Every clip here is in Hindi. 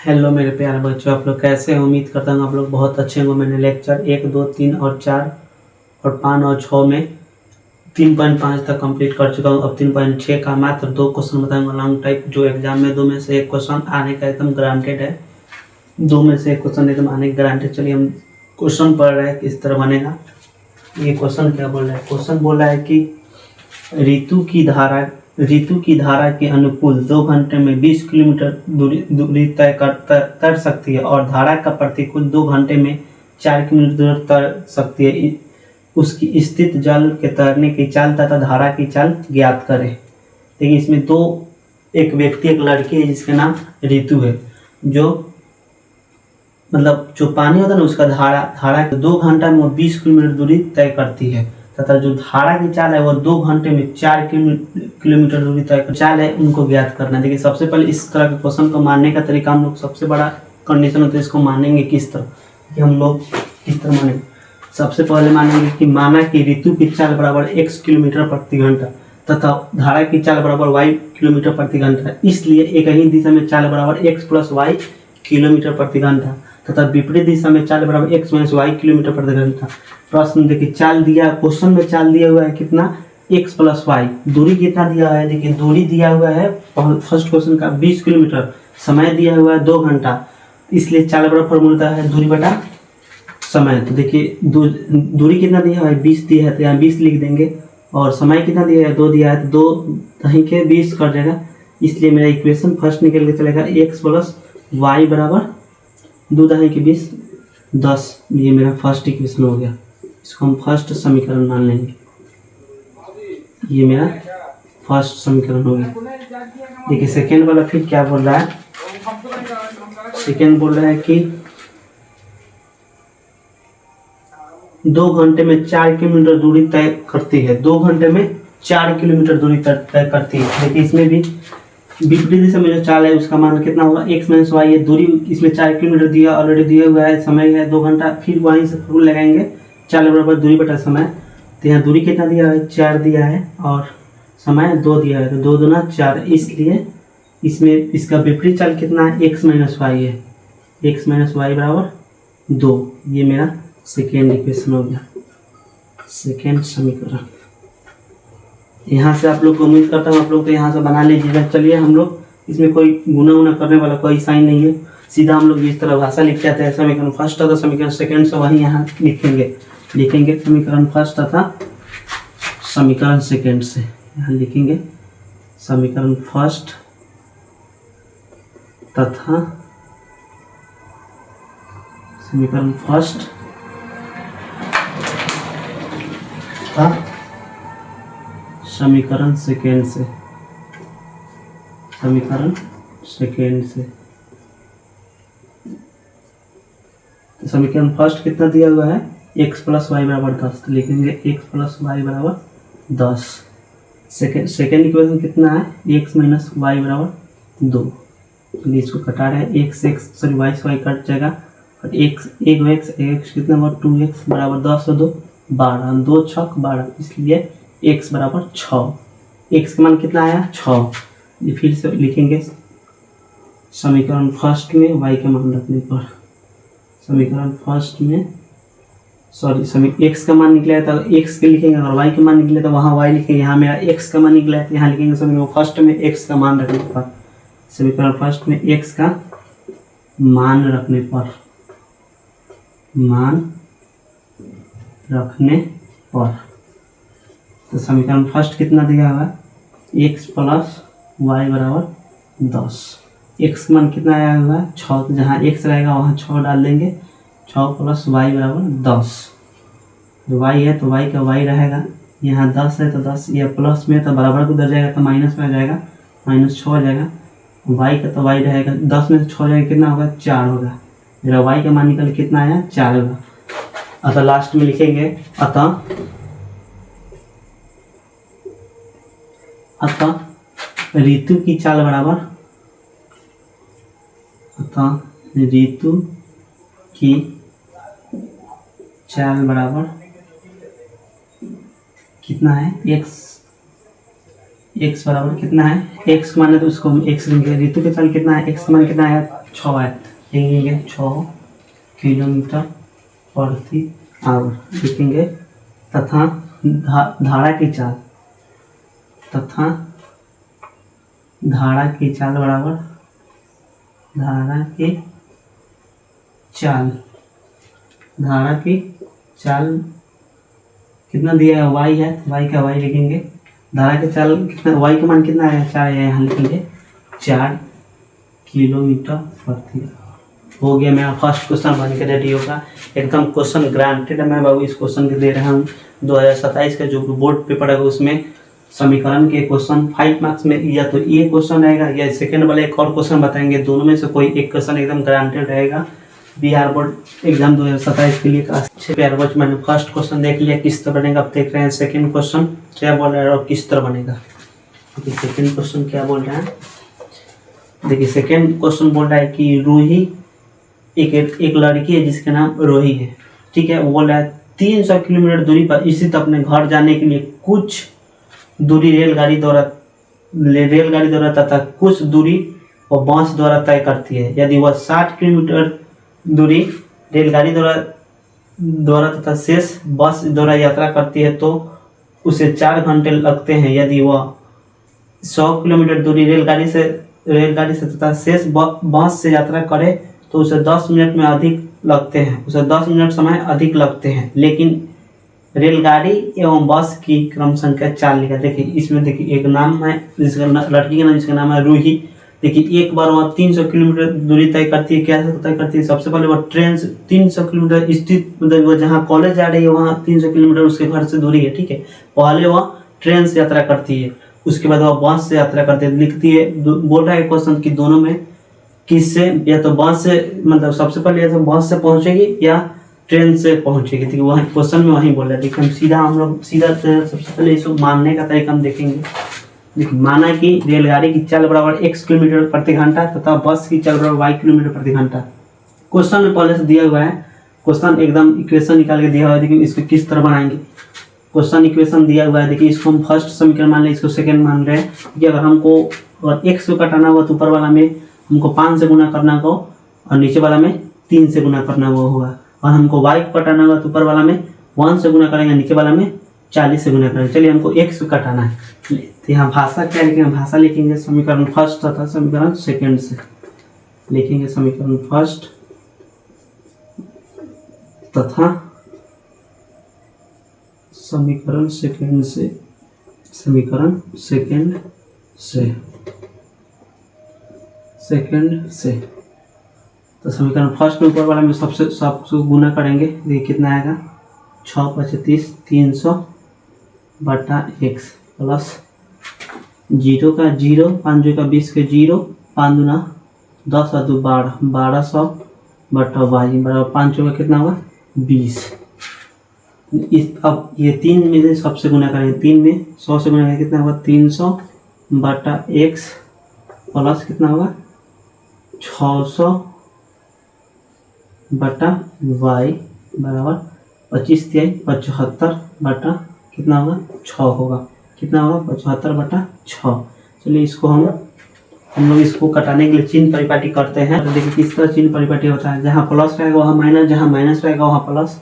हेलो मेरे प्यारे बच्चों, आप लोग कैसे हैं? उम्मीद करता हूँ आप लोग बहुत अच्छे होंगे। मैंने लेक्चर 1, 2, 3 और 4 और 5 और 6 में 3.5 तक कंप्लीट कर चुका हूँ। अब 3.6 का मात्र 2 क्वेश्चन बताऊंगा लॉन्ग टाइप, जो एग्जाम में 2 में से 1 क्वेश्चन आने का एकदम ग्रांटेड है। 2 में से 1 क्वेश्चन एकदम आने का ग्रांटेड। चलिए हम क्वेश्चन पढ़ रहे हैं किस तरह बनेगा। ये क्वेश्चन क्या बोल रहा है? क्वेश्चन बोल रहा है कि ऋतु की धारा के अनुकूल 2 घंटे में 20 किलोमीटर दूरी तय तर सकती है और धारा का प्रतिकूल 2 घंटे में 4 किलोमीटर दूर तर सकती है। उसकी स्थित जल के तैरने की चाल तथा धारा की चाल ज्ञात करें। देखिए इसमें एक व्यक्ति, एक लड़की है जिसका नाम ऋतु है, जो मतलब जो पानी होता है ना, उसका धारा 2 घंटा में वो 20 किलोमीटर दूरी तय करती है तथा जो धारा की चाल है वो 2 घंटे में 4 किलोमीटर दूरी तय चाल है, उनको ज्ञात करना है। देखिए सबसे पहले इस तरह के क्वेश्चन को मानने का तरीका, हम लोग सबसे बड़ा कंडीशन होता है इसको मानेंगे किस तरह कि हम लोग किस तरह मानेंगे। सबसे पहले मानेंगे कि माना कि ऋतु की चाल बराबर x किलोमीटर प्रति घंटा तथा धारा की चाल बराबर y किलोमीटर प्रति घंटा है। इसलिए एक ही दिशा में चाल बराबर x प्लस y किलोमीटर प्रति घंटा तथा विपरीत दिशा में चाल बराबर x माइनस y किलोमीटर प्रति घंटा। प्रश्न देखिए चाल दिया, क्वेश्चन में चाल दिया हुआ है कितना, x प्लस वाई। दूरी कितना दिया हुआ है? देखिए दूरी दिया हुआ है फर्स्ट क्वेश्चन का 20 किलोमीटर, समय दिया हुआ है 2 घंटा, इसलिए चाल बराबर फॉर्मूला है दूरी बटा समय। तो देखिए दूरी कितना दिया हुआ है? 20 दिया है, तो यहाँ 20 लिख देंगे और समय कितना दिया है? 2 दिया है, तो 2 दही के 20 कर जाएगा। इसलिए मेरा इक्वेशन फर्स्ट निकल के चलेगा x प्लस वाई बराबर 2 दही के 20 10। ये मेरा फर्स्ट इक्वेशन हो गया, इसको हम फर्स्ट समीकरण मान लेंगे। ये मेरा फर्स्ट समीकरण हो गया। देखिए सेकेंड वाला फिर क्या बोल रहा है? सेकेंड बोल रहा है कि 2 घंटे में 4 किलोमीटर दूरी तय करती है। 2 घंटे में 4 किलोमीटर दूरी तय करती है। देखिए इसमें भी विपरीत दिशा में जो चाल है उसका मान कितना होगा? x माइनस वाई है। दूरी इसमें 4 किलोमीटर दिया ऑलरेडी दिया हुआ है, समय है 2 घंटा, फिर वहीं से फॉर्मूला लगाएंगे चाल बराबर दूरी बटा समय। तो यहाँ दूरी कितना दिया है? 4 दिया है और समय 2 दिया है, तो 2 दूना 4। इसलिए इसमें इसका विपरीत चाल कितना है? x माइनस वाई है, x माइनस वाई बराबर 2। ये मेरा सेकेंड इक्वेशन हो गया, सेकेंड समीकरण। यहाँ से आप लोग को उम्मीद करता हूँ आप लोग तो यहाँ से बना लीजिएगा। चलिए हम लोग इसमें कोई गुना उना करने वाला कोई साइन नहीं है, सीधा हम लोग इस तरह भाषा लिख जाते हैं। समीकरण फर्स्ट तथा समीकरण सेकेंड से वही यहाँ लिखेंगे समीकरण फर्स्ट तथा समीकरण सेकेंड से यहाँ लिखेंगे समीकरण फर्स्ट तथा समीकरण फर्स्ट तथा समीकरण सेकेंड से, समीकरण सेकेंड से। तो समीकरण फर्स्ट कितना दिया हुआ है? x प्लस वाई बराबर 10, तो लिखेंगे x प्लस वाई बराबर 10। सेकेंड इक्वेशन कितना है? x माइनस वाई बराबर 2। तो इसको कटा रहे हैं, वाई से वाई कट जाएगा और x कितना हुआ? 2x बराबर 10 और 2 12, 2 छक 12, इसलिए x बराबर 6। x का मान कितना आया? 6। ये फिर से लिखेंगे समीकरण फर्स्ट में y का मान रखने पर, समीकरण फर्स्ट में x का मान निकला है तो x के लिखेंगे और y का मान निकले तो वहाँ y लिखेंगे। यहाँ मेरा x का मान निकला है तो यहाँ लिखेंगे समीकरण फर्स्ट में x का मान रखने पर, समीकरण फर्स्ट में x का मान रखने पर, तो समीकरण फर्स्ट कितना दिया हुआ है? x प्लस वाई बराबर 10। x मान कितना आया हुआ है? 6, तो जहाँ x रहेगा वहाँ 6 डाल देंगे, 6 प्लस वाई बराबर 10। जो y है तो y का y रहेगा, यहाँ 10 है तो 10, ये प्लस में तो बराबर को उधर जाएगा तो माइनस में आ जाएगा, माइनस 6 हो जाएगा। y का तो y रहेगा, 10 में से 6 जाएगा कितना होगा? 4 होगा। मेरा y का मान निकल कितना आया? 4 होगा। अतः लास्ट में लिखेंगे अतः ऋतु की चाल बराबर, अतः ऋतु की चाल बराबर कितना है? x बराबर कितना है? x माने तो उसको हम x लेंगे। ऋतु के चाल कितना है? x मान कितना है? 6 है, लिखेंगे 6 किलोमीटर प्रति आवर लिखेंगे। तथा धारा की चाल, तथा धारा की चाल बराबर धारा की चाल, धारा की चाल कितना दिया है, y है, y का y लिखेंगे। धारा की चाल कितना, y का मान कितना है, 4 है, यहाँ लिखेंगे 4 किलोमीटर प्रति आवर। हो गया, मेरा फर्स्ट क्वेश्चन बन के रेडी होगा, एकदम क्वेश्चन ग्रांटेड है। मैं बाबू इस क्वेश्चन के दे रहा हूँ 2027 का जो बोर्ड पेपर है उसमें समीकरण के क्वेश्चन 5 मार्क्स में या तो ये क्वेश्चन रहेगा या सेकंड वाला एक और क्वेश्चन बताएंगे, दोनों में से कोई एक क्वेश्चन एकदम गारंटेड रहेगा बिहार बोर्ड एग्जाम 2027 के लिए। अच्छे प्यार बच्चों, मैंने फर्स्ट क्वेश्चन देख लिया किस तरह बनेगा, अब देख रहे हैं सेकंड क्वेश्चन क्या बोल रहा है और किस तरह बनेगा। देखिए सेकंड क्वेश्चन क्या बोल रहा है, देखिए सेकंड क्वेश्चन बोल रहा है कि रूही एक लड़की है जिसका नाम रोही है, ठीक है। वो बोल रहा है 300 किलोमीटर दूरी पर स्थित अपने घर जाने के लिए कुछ दूरी रेलगाड़ी द्वारा तथा कुछ दूरी और बस द्वारा तय करती है। यदि वह 60 किलोमीटर दूरी रेलगाड़ी द्वारा तथा शेष बस द्वारा यात्रा करती है तो उसे 4 घंटे लगते हैं। यदि वह 100 किलोमीटर दूरी रेलगाड़ी से तथा शेष बस से यात्रा करे तो उसे 10 मिनट में अधिक लगते हैं, उसे 10 मिनट समय अधिक लगते हैं। लेकिन रेलगाड़ी एवं बस की क्रम संख्या 4 लिखा। देखिए इसमें देखिए एक नाम है जिसका लड़की का नाम जिसका नाम है रूही। देखिए एक बार वहाँ 300 किलोमीटर दूरी तय करती है, क्या तय करती है, सबसे पहले वह ट्रेन से 300 किलोमीटर स्थित, मतलब वो जहाँ कॉलेज जा रही है वहाँ 300 किलोमीटर उसके घर से दूरी है, ठीक है। पहले वह ट्रेन से यात्रा करती है, उसके बाद वह बस से यात्रा करती है। लिखती है, बोल रहा है क्वेश्चन कि दोनों में किससे, या तो बस से, मतलब सबसे पहले या तो बस से पहुँचेगी या ट्रेन से पहुँचेगी, ठीक है। वही क्वेश्चन में वही बोल रहा है। देखिए हम लोग सीधा सबसे पहले इसको मानने का तरीका हम देखेंगे। देखिए माना कि रेलगाड़ी की चाल बराबर x किलोमीटर प्रति घंटा तथा बस की चाल बराबर y किलोमीटर प्रति घंटा। क्वेश्चन में पहले से दिया हुआ है, क्वेश्चन एकदम इक्वेशन निकाल के दिया हुआ है। देखिए इसको किस तरह बनाएंगे, क्वेश्चन इक्वेशन दिया हुआ है। देखिए इसको हम फर्स्ट समीकरण मान लें, इसको सेकंड मान रहे हैं कि अगर हमको x को कटाना हुआ तो ऊपर वाला में हमको 5 से गुना करना हो और नीचे वाला में 3 से गुना करना वो होगा, और हमको y को कटाना होगा तो ऊपर वाला में 1 से गुना करेंगे, नीचे वाला में 40 से गुना करेंगे। चलिए हमको x को कटाना है, तो यहाँ भाषा क्या लिखेंगे, भाषा लिखेंगे समीकरण फर्स्ट तथा समीकरण सेकंड से लिखेंगे। समीकरण फर्स्ट तथा समीकरण सेकंड से, समीकरण सेकंड से तो समीकरण फर्स्ट में ऊपर वाला में सबसे गुना करेंगे। देखिए कितना आएगा, 6 × 25 300 बटा x प्लस 0 का 0, 5 का 20 के 0, 5 दूना 10 और 2 12, 1200 बटा y बराबर 5 का कितना होगा 20। अब ये 3 में से सबसे गुना करेंगे, 3 में 100 से गुना करेंगे कितना होगा 300 बटा x प्लस कितना होगा 600 बटा y बराबर 25 × 75 बटा कितना होगा 6 होगा, कितना होगा 75 बटा 6। चलिए इसको हम लोग इसको कटाने के लिए चिन्ह परिपाटी करते हैं। तो देखिए किस तरह चिन्ह परिपाटी होता है, जहाँ प्लस रहेगा वहाँ माइनस, जहाँ माइनस रहेगा वहाँ प्लस,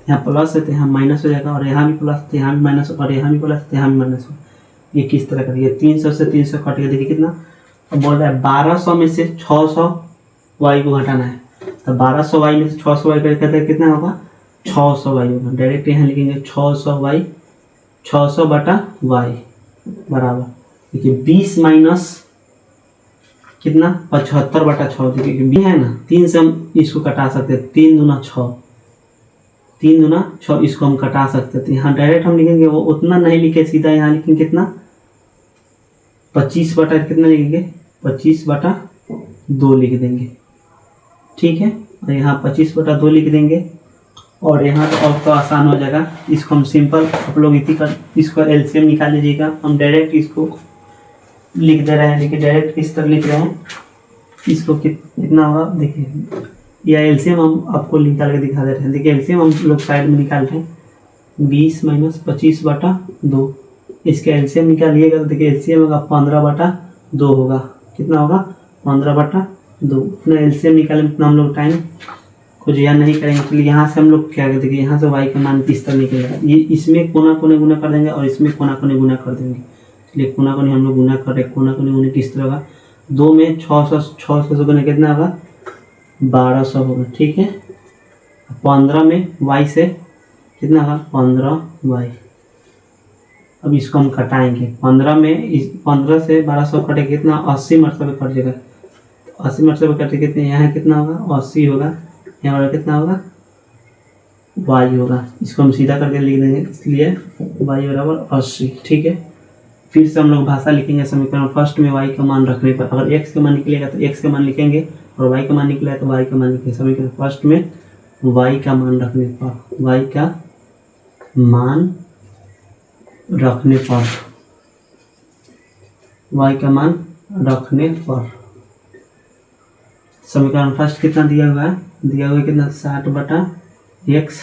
यहाँ प्लस है तो यहाँ माइनस हो जाएगा, और यहाँ भी प्लस तो यहाँ भी माइनस, और यहाँ भी प्लस तो यहाँ भी माइनस हो। ये किस तरह करिए, 300 से 300 कट गया। देखिए कितना, अब बोल रहा है 1200 में से 600 y को घटाना है, तो 1200 y में से 600 y कहते हैं कितना होगा 600 y होगा। डायरेक्ट यहाँ लिखेंगे 600 y, 600 बटा y बराबर देखिए 20 माइनस कितना 75 बटा 6। देखिए 20 है ना, 3 से हम इसको कटा सकते हैं, 3 दूना 6, 3 दूना 6, इसको हम कटा सकते थे। यहाँ डायरेक्ट हम लिखेंगे, वो उतना नहीं लिखे, सीधा यहाँ लिखेंगे कितना 25 बटा कितना लिखेंगे 25 बटा 2 लिख देंगे, ठीक है। और यहाँ 25 बटा 2 लिख देंगे, और यहाँ तो अब तो आसान हो जाएगा। इसको हम सिंपल, आप लोग इसको एलसीएम निकाल लीजिएगा। हम डायरेक्ट इसको लिख दे रहे हैं, देखिए डायरेक्ट किस तरह लिख रहे हैं, इसको कितना होगा देखिए, या एलसीएम हम आपको निकाल के दिखा दे रहे हैं। देखिए एलसीएम हम लोग साइड में निकाल रहे हैं, 20 माइनस 25 बटा 2, इसका एलसीएम निकालिएगा तो देखिए एलसीएम होगा 15 बटा 2 होगा, कितना होगा 15 बटा 2 अपना एलसीएम निकालने में हम लोग टाइम कुछ याद नहीं करेंगे। चलिए यहाँ से हम लोग क्या करते हैं, यहाँ से वाई का मान किस तरह निकलेगा, ये इसमें कोना कोने गुना कर देंगे और इसमें कोना कोने गुना कर देंगे। चलिए कोना कोने हम लोग गुना कर रहे हैं, कोना कोने गुना किस तरह होगा, 2 में 600 से गुना कितना होगा 1200 होगा, ठीक है। 15 में वाई से कितना होगा 15y। अब इसको हम घटाएंगे, 15 से 1200 कटे कितना 80 मरतबे कट जाएगा, 80 मरतबे कटे कितने, यहाँ कितना होगा 80 होगा, यहाँ पर कितना होगा y होगा। इसको हम सीधा करके लिख देंगे, इसलिए y बराबर 80, ठीक है। फिर से हम लोग भाषा लिखेंगे समीकरण फर्स्ट में y का मान रखने पर, अगर x का मान निकलेगा तो x का मान लिखेंगे और y का मान निकलेगा तो y का मान लिखेंगे। समीकरण फर्स्ट में y का मान रखने पर, y का मान रखने पर, y का मान रखने पर समीकरण फर्स्ट कितना दिया हुआ है, दिया हुआ है कितना 60 बटा x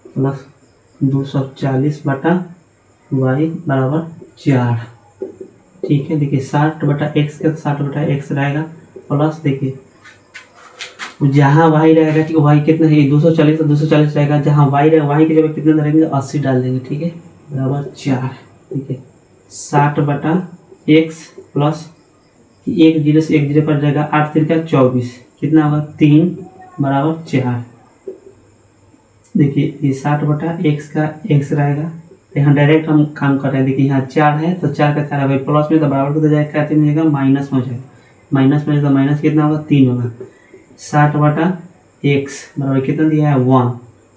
प्लस 240 बटा y बराबर 4, ठीक है। देखिए 60 बटा x का 60 बटा x रहेगा प्लस देखिए जहाँ y रहेगा, ठीक है, y कितना है 240 तो 240 रहेगा, जहाँ y रहेगा y की जगह कितना डालेंगे 80 डाल देंगे, ठीक है, बराबर 4, ठीक है। 60 बटा x प्लस 1 0 से 1 0 कट जाएगा, 8 3 का 24 कितना होगा 3 बराबर 4। देखिए ये 60 बटा x का x रहेगा, यहाँ डायरेक्ट हम काम कर रहे हैं। देखिए यहाँ 4 है तो 4 का 4 है प्लस में तो बराबर कितना जाएगा, क्या मिलेगा माइनस में जाएगा, माइनस में तो माइनस कितना होगा 3 होगा। 60 बटा x बराबर कितना दिया है 1,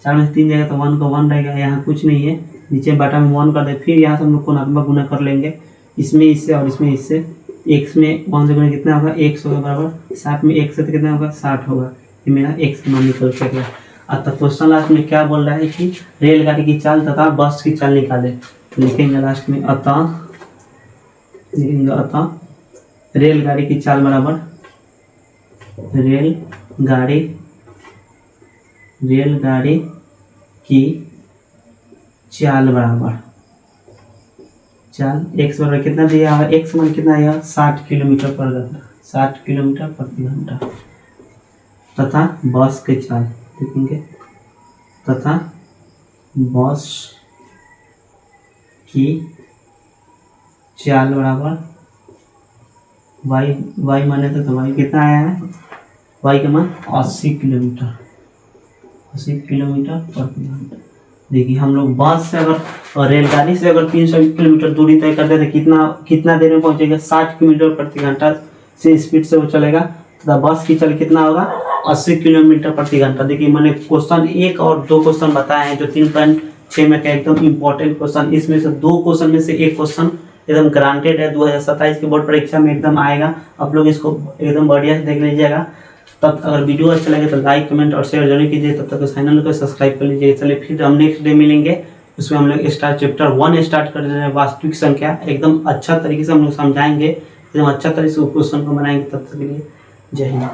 4 में 3 जाएगा तो 1 का 1 रहेगा, यहाँ कुछ नहीं है, नीचे बटा में 1 कर दे। फिर यहाँ से हम लोग कोणात्मक गुना कर लेंगे, इसमें इससे और इसमें इससे, x में 1 से गुना कितना होगा x होगा बराबर 60 में x से तो कितना होगा 60 होगा, ये मेरा x मान निकल के गया। अतः क्वेश्चन लास्ट में क्या बोल रहा है कि रेलगाड़ी की चाल तथा बस की चाल निकाले, तो लिखेंगे लास्ट में अतः, लिखेंगे अतः रेलगाड़ी की चाल बराबर रेलगाड़ी की चाल बराबर चाल x बराबर कितना दिया है, x मान कितना आया 60 किलोमीटर पर घंटा, 60 किलोमीटर प्रति घंटा, तथा बस की चाल लिखेंगे, तथा बस की चाल बराबर y माने तो y कितना आया है, y का मान 80 किलोमीटर प्रति घंटा। देखिए हम लोग बस से अगर और रेलगाड़ी से अगर 300 किलोमीटर दूरी तय करते थे कितना देर में पहुंचेगा 60 किलोमीटर प्रति घंटा से स्पीड से वो चलेगा, तथा बस की चल कितना होगा 80 किलोमीटर प्रति घंटा। देखिए मैंने क्वेश्चन 1 और 2 क्वेश्चन बताए हैं जो 3.6 में का एकदम इंपॉर्टेंट क्वेश्चन, इसमें से 2 क्वेश्चन में से एक क्वेश्चन एकदम ग्रांटेड है, 2027 की बोर्ड परीक्षा में एकदम आएगा, आप लोग इसको एकदम बढ़िया से देख लीजिएगा। तब अगर वीडियो अच्छा लगे तो लाइक कमेंट और शेयर जरूर कीजिए, तब तक चैनल को सब्सक्राइब कर लीजिए। चलिए फिर हम नेक्स्ट डे मिलेंगे, उसमें हम लोग चैप्टर 1 स्टार्ट कर रहे हैं, वास्तविक संख्या, एकदम अच्छा तरीके से हम लोग समझाएंगे, एकदम अच्छा तरीके से क्वेश्चन को बनाएंगे। तब तक के लिए जय हिंद।